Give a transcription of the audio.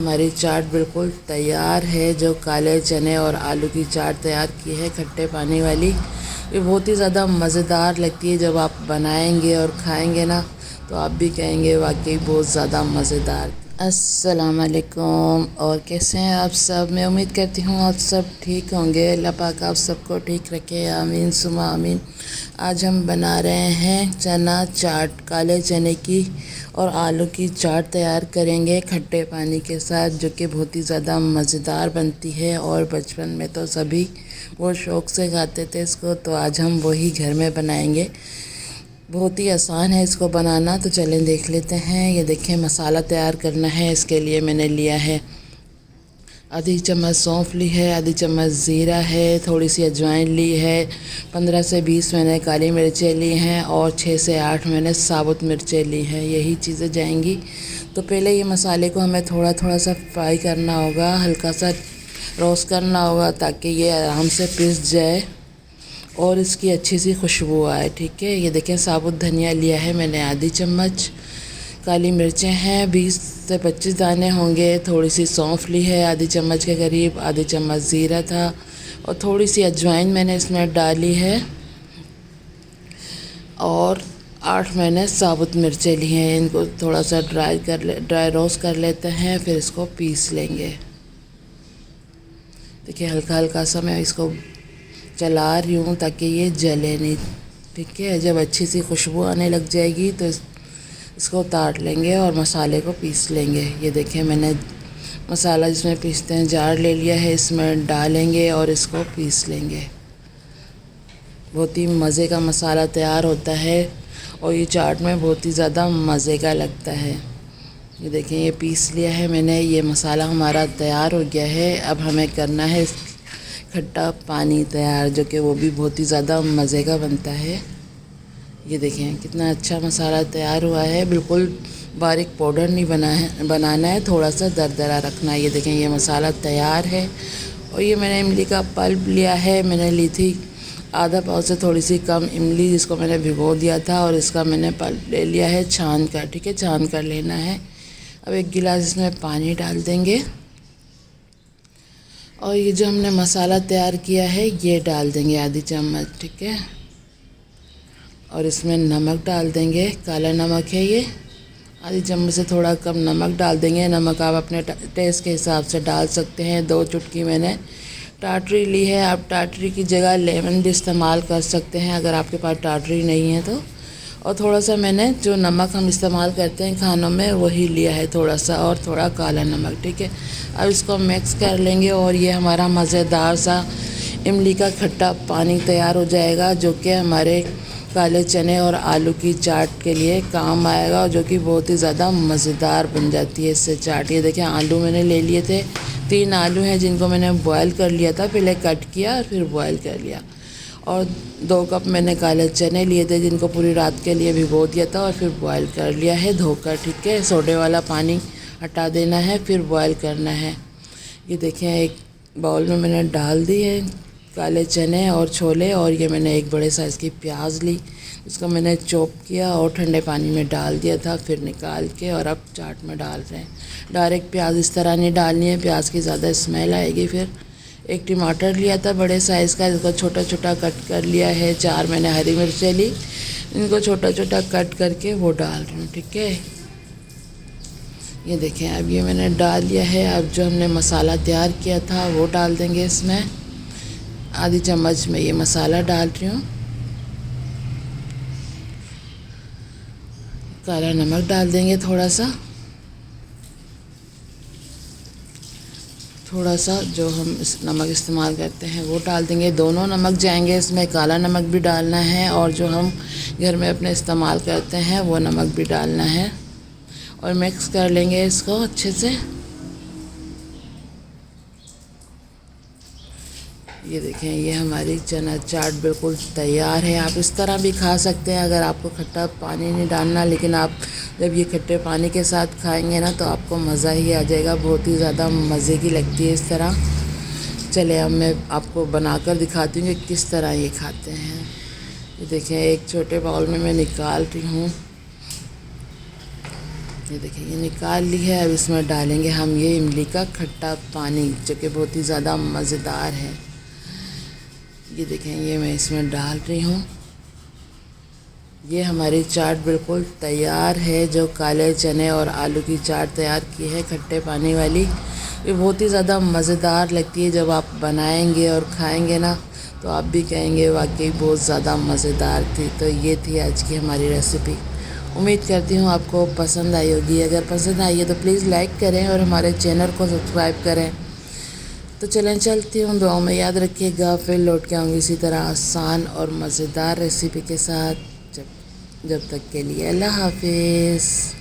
हमारी चाट बिल्कुल तैयार है। जो काले चने और आलू की चाट तैयार की है खट्टे पानी वाली, ये बहुत ही ज़्यादा मज़ेदार लगती है। जब आप बनाएंगे और खाएंगे ना तो आप भी कहेंगे वाकई बहुत ज़्यादा मज़ेदार। अस्सलाम वालेकुम, और कैसे हैं आप सब। मैं उम्मीद करती हूँ आप सब ठीक होंगे। अल्लाह पाक आप सबको ठीक रखे, आमीन सुमा आमीन। आज हम बना रहे हैं चना चाट, काले चने की और आलू की चाट तैयार करेंगे खट्टे पानी के साथ, जो कि बहुत ही ज़्यादा मज़ेदार बनती है। और बचपन में तो सभी वो शौक़ से खाते थे इसको, तो आज हम वही घर में बनाएंगे। बहुत ही आसान है इसको बनाना, तो चलें देख लेते हैं। ये देखें, मसाला तैयार करना है। इसके लिए मैंने लिया है आधी चम्मच सौंफ ली है, आधी चम्मच ज़ीरा है, थोड़ी सी अजवाइन ली है, 15 से 20 मैंने काली मिर्चें ली हैं और 6 से 8 मैंने साबुत मिर्चें ली हैं। यही चीज़ें जाएंगी। तो पहले ये मसाले को हमें थोड़ा थोड़ा सा फ्राई करना होगा, हल्का सा रोस्ट करना होगा, ताकि ये आराम से पिस जाए और इसकी अच्छी सी खुशबू आए। ठीक है, ये देखें, साबुत धनिया लिया है मैंने आधी चम्मच, काली मिर्चें हैं 20 से 25 दाने होंगे, थोड़ी सी सौंफ ली है आधी चम्मच के करीब, आधी चम्मच ज़ीरा था और थोड़ी सी अजवाइन मैंने इसमें डाली है, और 8 मैंने साबुत मिर्चें ली हैं। इनको थोड़ा सा ड्राई रोस्ट कर लेते हैं, फिर इसको पीस लेंगे। देखिए, हल्का हल्का सा मैं इसको चला रही हूँ ताकि ये जले नहीं। ठीक है, जब अच्छी सी खुशबू आने लग जाएगी तो इसको उतार लेंगे और मसाले को पीस लेंगे। ये देखें, मैंने मसाला जिसमें पीसते हैं जार ले लिया है, इसमें डालेंगे और इसको पीस लेंगे। बहुत ही मज़े का मसाला तैयार होता है और ये चाट में बहुत ही ज़्यादा मज़े का लगता है। ये देखें, ये पीस लिया है मैंने, ये मसाला हमारा तैयार हो गया है। अब हमें करना है खट्टा पानी तैयार, जो कि वो भी बहुत ही ज़्यादा मज़े का बनता है। ये देखें, कितना अच्छा मसाला तैयार हुआ है। बिल्कुल बारीक पाउडर नहीं बनाना है, थोड़ा सा दरदरा रखना है। ये देखें, ये मसाला तैयार है। और ये मैंने इमली का पल्प लिया है, मैंने ली थी आधा पाव से थोड़ी सी कम इमली, जिसको मैंने भिगो दिया था, और इसका मैंने पल्प ले लिया है छान कर। ठीक है, छान कर लेना है। अब 1 गिलास इसमें पानी डाल देंगे और ये जो हमने मसाला तैयार किया है ये डाल देंगे आधी चम्मच। ठीक है, और इसमें नमक डाल देंगे, काला नमक है ये, आधी चम्मच से थोड़ा कम नमक डाल देंगे। नमक आप अपने टेस्ट के हिसाब से डाल सकते हैं। 2 चुटकी मैंने टाटरी ली है, आप टाटरी की जगह लेमन भी इस्तेमाल कर सकते हैं अगर आपके पास टाटरी नहीं है तो। और थोड़ा सा मैंने जो नमक हम इस्तेमाल करते हैं खानों में वही लिया है थोड़ा सा, और थोड़ा काला नमक। ठीक है, अब इसको मिक्स कर लेंगे और ये हमारा मज़ेदार सा इमली का खट्टा पानी तैयार हो जाएगा, जो कि हमारे काले चने और आलू की चाट के लिए काम आएगा, और जो कि बहुत ही ज़्यादा मज़ेदार बन जाती है इससे चाट। ये देखें, आलू मैंने ले लिए थे, 3 आलू हैं जिनको मैंने बॉयल कर लिया था, पहले कट किया और फिर बॉयल कर लिया। और 2 कप मैंने काले चने लिए थे जिनको पूरी रात के लिए भिगो दिया था और फिर बॉयल कर लिया है धोकर। ठीक है, सोडे वाला पानी हटा देना है, फिर बॉयल करना है। ये देखें, एक बाउल में मैंने डाल दी है काले चने और छोले, और ये मैंने एक बड़े साइज़ की प्याज ली, इसको मैंने चॉप किया और ठंडे पानी में डाल दिया था, फिर निकाल के और अब चाट में डाल रहे हैं। डायरेक्ट प्याज इस तरह नहीं डालनी है, प्याज की ज़्यादा स्मेल आएगी। फिर एक टमाटर लिया था बड़े साइज़ का, इसको छोटा छोटा कट कर लिया है। 4 मैंने हरी मिर्चें ली, इनको छोटा छोटा कट करके वो डाल रही हूँ। ठीक है, ये देखें, अब ये मैंने डाल लिया है। अब जो हमने मसाला तैयार किया था वो डाल देंगे इसमें। आधी चम्मच में ये मसाला डाल रही हूँ, काला नमक डाल देंगे थोड़ा सा जो हम नमक इस्तेमाल करते हैं वो डाल देंगे। दोनों नमक जाएंगे इसमें, काला नमक भी डालना है और जो हम घर में अपने इस्तेमाल करते हैं वो नमक भी डालना है, और मिक्स कर लेंगे इसको अच्छे से। ये देखें, ये हमारी चना चाट बिल्कुल तैयार है। आप इस तरह भी खा सकते हैं अगर आपको खट्टा पानी नहीं डालना, लेकिन आप जब ये खट्टे पानी के साथ खाएंगे ना तो आपको मज़ा ही आ जाएगा, बहुत ही ज़्यादा मज़े की लगती है इस तरह। चले अब मैं आपको बनाकर दिखाती हूँ कि किस तरह ये खाते हैं। ये देखें, एक छोटे बाउल में मैं निकाल रही हूँ ये देखिए ये निकाल ली है। अब इसमें डालेंगे हम ये इमली का खट्टा पानी, जो कि बहुत ही ज़्यादा मज़ेदार है। ये देखें ये मैं इसमें डाल रही हूँ। ये हमारी चाट बिल्कुल तैयार है। जो काले चने और आलू की चाट तैयार की है खट्टे पानी वाली, ये बहुत ही ज़्यादा मज़ेदार लगती है। जब आप बनाएंगे और खाएंगे ना, तो आप भी कहेंगे वाकई बहुत ज़्यादा मज़ेदार थी। तो ये थी आज की हमारी रेसिपी। उम्मीद करती हूँ आपको पसंद आई होगी। अगर पसंद आई है तो प्लीज़ लाइक करें और हमारे चैनल को सब्सक्राइब करें। तो चलें चलती हूँ, दुआओं में याद रखिएगा। फिर लौट के आऊँगी इसी तरह आसान और मज़ेदार रेसिपी के साथ। जब तक के लिए अल्लाह हाफिज़।